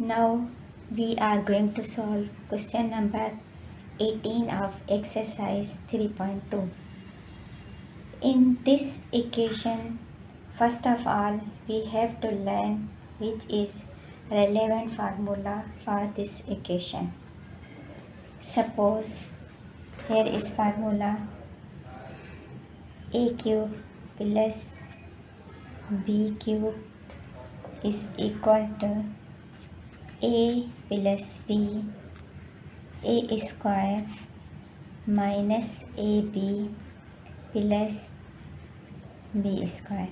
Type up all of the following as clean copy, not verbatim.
Now we are going to solve question number 18 of exercise 3.2. In this equation, first of all, we have to learn which is relevant formula for this equation. Suppose here is formula a cube plus b cube is equal to a plus b a square minus ab plus b square.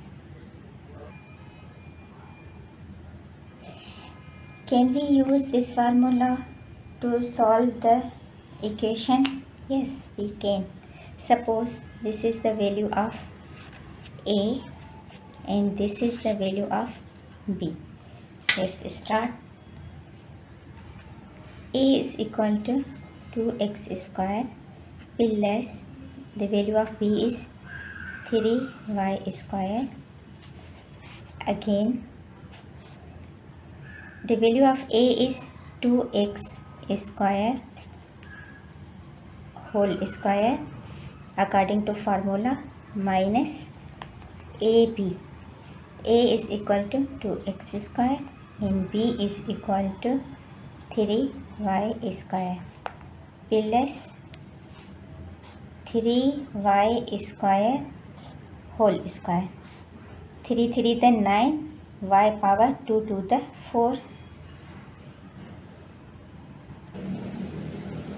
Can we use this formula to solve the equation? Yes, we can. Suppose this is the value of a and this is the value of b. Let's start. A is equal to 2x square plus the value of b is 3y square. Again, the value of a is 2x square whole square according to formula minus ab. A is equal to 2x square and b is equal to 3y square plus 3y square whole square. 3 3 the 9, y power 2 to the 4.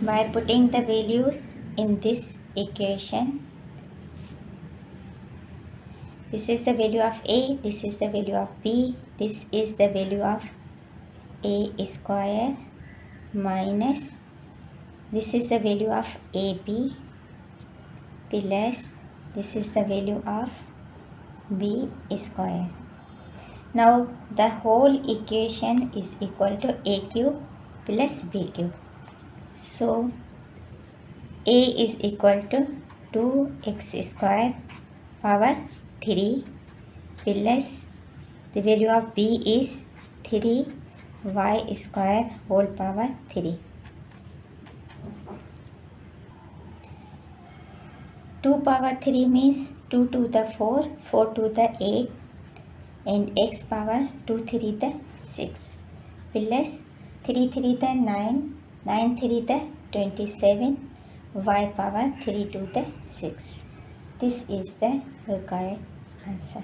By putting the values in this equation, this is the value of a, this is the value of b, this is the value of a square minus this is the value of ab plus this is the value of b square. Now the whole equation is equal to a cube plus b cube. So a is equal to 2x square power 3 plus the value of b is 3y square whole power 3. 2 power 3 means 2 to the 4, 4 to the 8 and x power 2 3 the 6 plus 3 3 the 9, 9 3 the 27, y power 3 to the 6. This is the required answer.